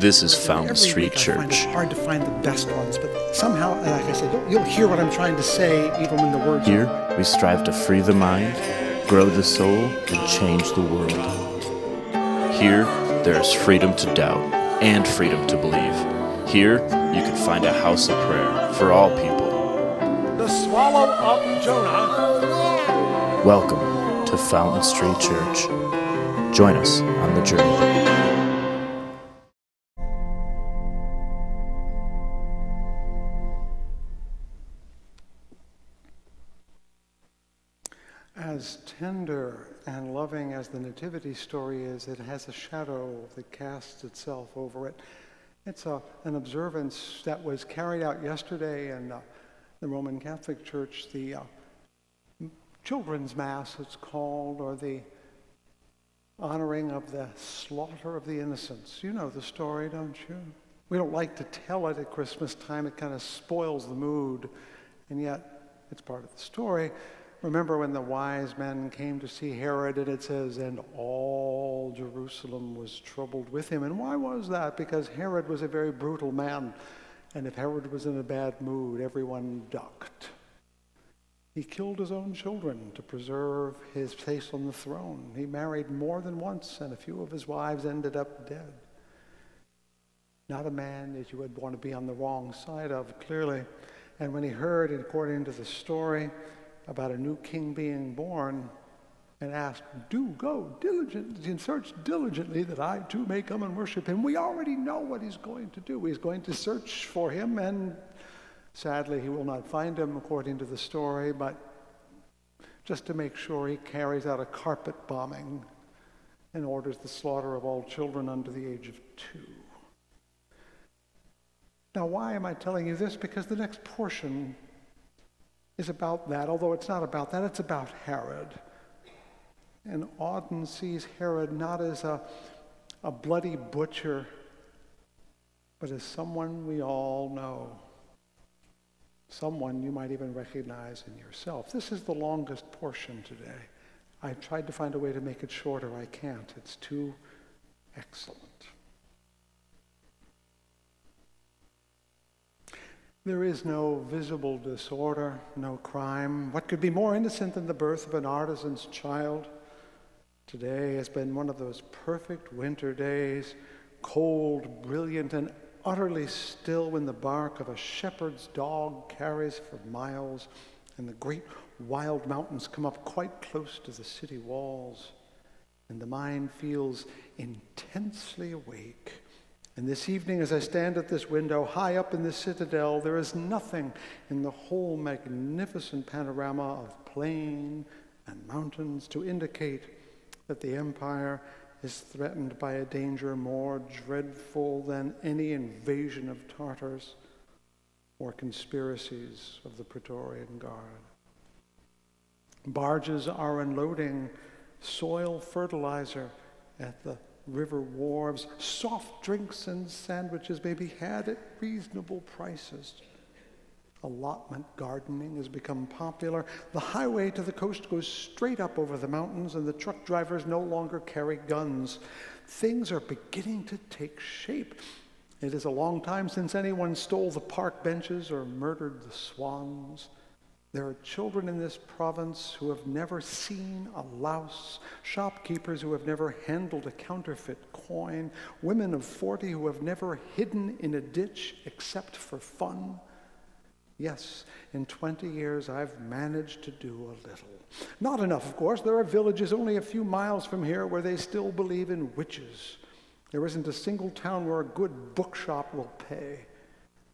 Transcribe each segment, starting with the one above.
This is Fountain Every Street week I find Church. it hard to find the best ones, but somehow, like I said, you'll hear what I'm trying to say even when the words Here, are we strive to free the mind, grow the soul, and change the world. Here, there is freedom to doubt and freedom to believe. Here, you can find a house of prayer for all people. the swallow up Jonah. Welcome to Fountain Street Church. Join us on the journey. As tender and loving as the nativity story is, it has a shadow that casts itself over it. It's an observance that was carried out yesterday in the Roman Catholic Church, the Children's Mass it's called, or the honoring of the slaughter of the innocents. You know the story, don't you? We don't like to tell it at Christmas time. It kind of spoils the mood, and yet it's part of the story. Remember when the wise men came to see Herod, and it says, and all Jerusalem was troubled with him. And why was that? Because Herod was a very brutal man. And if Herod was in a bad mood, everyone ducked. He killed his own children to preserve his place on the throne. He married more than once, and a few of his wives ended up dead. Not a man that you would want to be on the wrong side of, clearly. And when he heard, according to the story, about a new king being born, and asked, do go diligently and search diligently that I too may come and worship him. We already know what he's going to do. He's going to search for him, and sadly he will not find him according to the story, but just to make sure, he carries out a carpet bombing and orders the slaughter of all children under the age of 2. Now, why am I telling you this? Because the next portion is about that, although it's not about that, it's about Herod. And Auden sees Herod not as a bloody butcher, but as someone we all know. Someone you might even recognize in yourself. This is the longest portion today. I've tried to find a way to make it shorter. I can't. It's too excellent. There is no visible disorder, no crime. What could be more innocent than the birth of an artisan's child? Today has been one of those perfect winter days, cold, brilliant, and utterly still when the bark of a shepherd's dog carries for miles, and the great wild mountains come up quite close to the city walls, and the mind feels intensely awake. And this evening, as I stand at this window, high up in the citadel, there is nothing in the whole magnificent panorama of plain and mountains to indicate that the empire is threatened by a danger more dreadful than any invasion of Tartars or conspiracies of the Praetorian Guard. Barges are unloading soil fertilizer at the river wharves. Soft drinks and sandwiches may be had at reasonable prices. Allotment gardening has become popular. The highway to the coast goes straight up over the mountains, and the truck drivers no longer carry guns. Things are beginning to take shape. It is a long time since anyone stole the park benches or murdered the swans. There are children in this province who have never seen a louse, shopkeepers who have never handled a counterfeit coin, women of 40 who have never hidden in a ditch except for fun. Yes, in 20 years I've managed to do a little. Not enough, of course. There are villages only a few miles from here where they still believe in witches. There isn't a single town where a good bookshop will pay.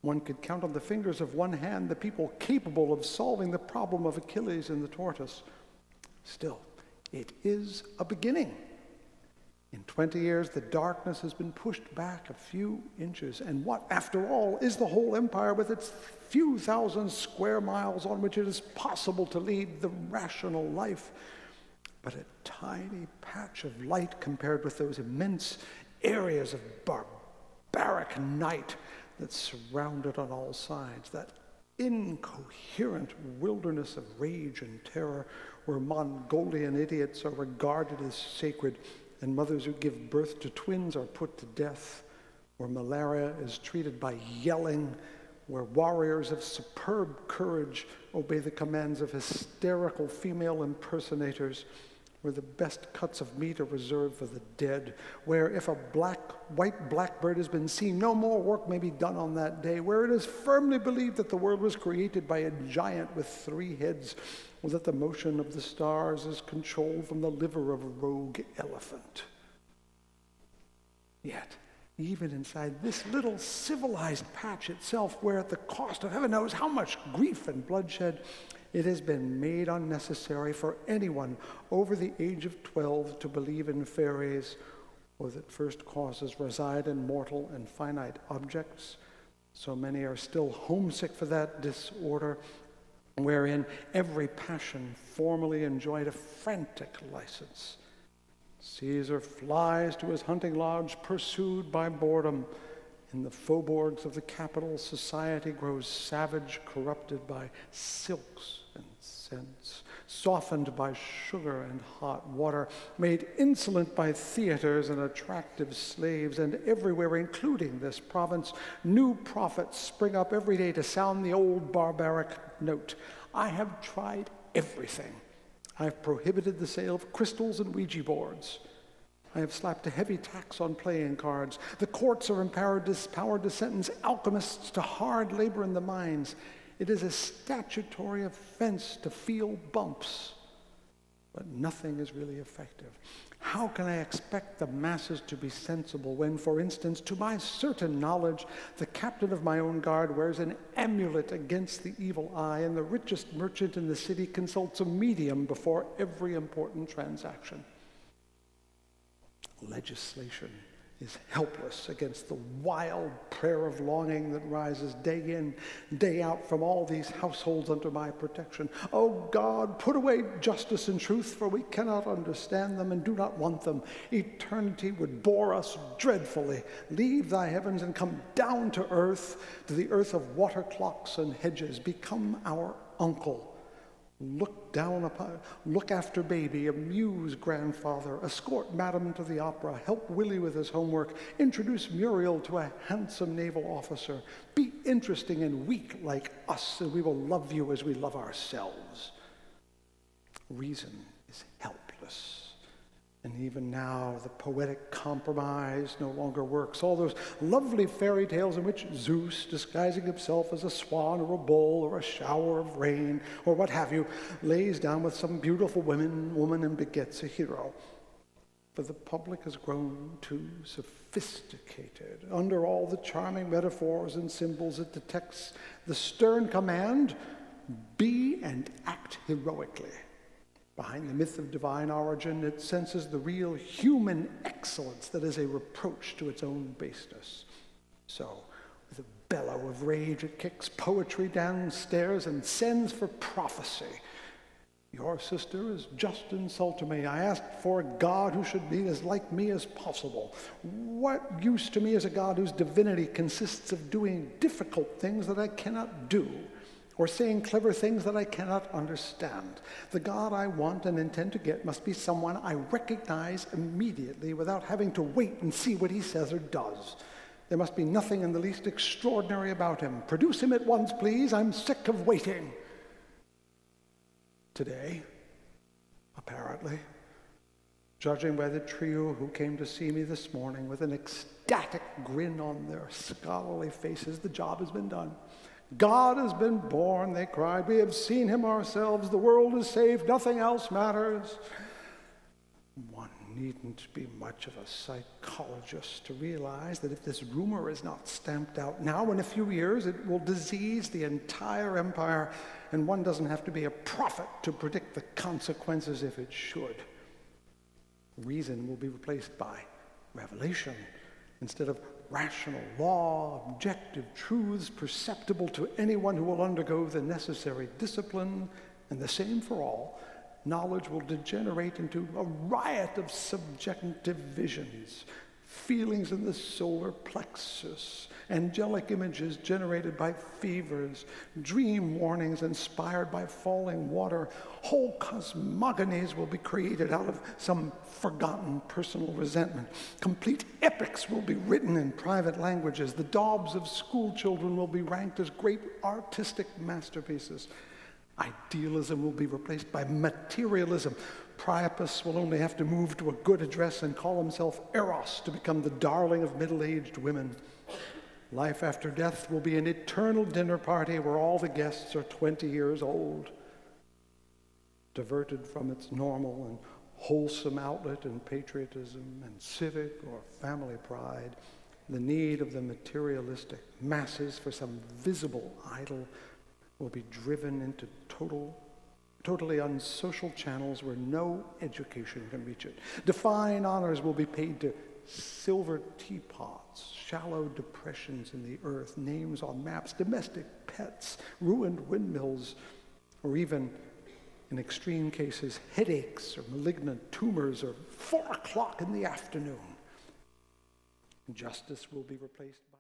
One could count on the fingers of one hand the people capable of solving the problem of Achilles and the tortoise. Still, it is a beginning. In 20 years, the darkness has been pushed back a few inches. And what, after all, is the whole empire with its few thousand square miles on which it is possible to lead the rational life? But a tiny patch of light compared with those immense areas of barbaric night that surround it on all sides, that incoherent wilderness of rage and terror where Mongolian idiots are regarded as sacred and mothers who give birth to twins are put to death, where malaria is treated by yelling, where warriors of superb courage obey the commands of hysterical female impersonators, where the best cuts of meat are reserved for the dead, where if a white blackbird has been seen, no more work may be done on that day, where it is firmly believed that the world was created by a giant with 3 heads, or that the motion of the stars is controlled from the liver of a rogue elephant. Yet, even inside this little civilized patch itself, where at the cost of heaven knows how much grief and bloodshed, it has been made unnecessary for anyone over the age of 12 to believe in fairies, or that first causes reside in mortal and finite objects. So many are still homesick for that disorder, wherein every passion formerly enjoyed a frantic license. Caesar flies to his hunting lodge, pursued by boredom. In the faubourgs of the capital, society grows savage, corrupted by silks and scents, softened by sugar and hot water, made insolent by theaters and attractive slaves, and everywhere, including this province, new prophets spring up every day to sound the old barbaric note. I have tried everything. I've prohibited the sale of crystals and Ouija boards. I have slapped a heavy tax on playing cards. The courts are empowered to sentence alchemists to hard labor in the mines. It is a statutory offense to feel bumps, but nothing is really effective. How can I expect the masses to be sensible when, for instance, to my certain knowledge, the captain of my own guard wears an amulet against the evil eye, and the richest merchant in the city consults a medium before every important transaction? Legislation is helpless against the wild prayer of longing that rises day in, day out from all these households under my protection. Oh God, put away justice and truth, for we cannot understand them and do not want them. Eternity would bore us dreadfully. Leave thy heavens and come down to the earth of water clocks and hedges. Become our uncle. Look after baby, amuse grandfather, escort madam into the opera, help Willie with his homework, introduce Muriel to a handsome naval officer. Be interesting and weak like us, and we will love you as we love ourselves. Reason is helpless. And even now, the poetic compromise no longer works. All those lovely fairy tales in which Zeus, disguising himself as a swan or a bull or a shower of rain or what have you, lays down with some beautiful woman and begets a hero. For the public has grown too sophisticated. Under all the charming metaphors and symbols, it detects the stern command, be and act heroically. Behind the myth of divine origin, it senses the real human excellence that is a reproach to its own baseness. So, with a bellow of rage, it kicks poetry downstairs and sends for prophecy. Your sister is just insulting me. I asked for a God who should be as like me as possible. What use to me is a God whose divinity consists of doing difficult things that I cannot do, or saying clever things that I cannot understand? The God I want and intend to get must be someone I recognize immediately without having to wait and see what he says or does. There must be nothing in the least extraordinary about him. Produce him at once, please. I'm sick of waiting. Today, apparently, judging by the trio who came to see me this morning with an ecstatic grin on their scholarly faces, the job has been done. God has been born, they cried. We have seen him ourselves. The world is saved. Nothing else matters. One needn't be much of a psychologist to realize that if this rumor is not stamped out now, in a few years, it will disease the entire empire, and one doesn't have to be a prophet to predict the consequences if it should. Reason will be replaced by revelation instead of rational law, objective truths perceptible to anyone who will undergo the necessary discipline, and the same for all. Knowledge will degenerate into a riot of subjective visions, feelings in the solar plexus, angelic images generated by fevers, dream warnings inspired by falling water. Whole cosmogonies will be created out of some forgotten personal resentment. Complete epics will be written in private languages. The daubs of school children will be ranked as great artistic masterpieces. Idealism will be replaced by materialism. Priapus will only have to move to a good address and call himself Eros to become the darling of middle-aged women. Life after death will be an eternal dinner party where all the guests are 20 years old. Diverted from its normal and wholesome outlet in patriotism and civic or family pride, the need of the materialistic masses for some visible idol will be driven into totally unsocial channels where no education can reach it. Define honors will be paid to silver teapots, shallow depressions in the earth, names on maps, domestic pets, ruined windmills, or even, in extreme cases, headaches or malignant tumors, or 4 o'clock in the afternoon. Justice will be replaced by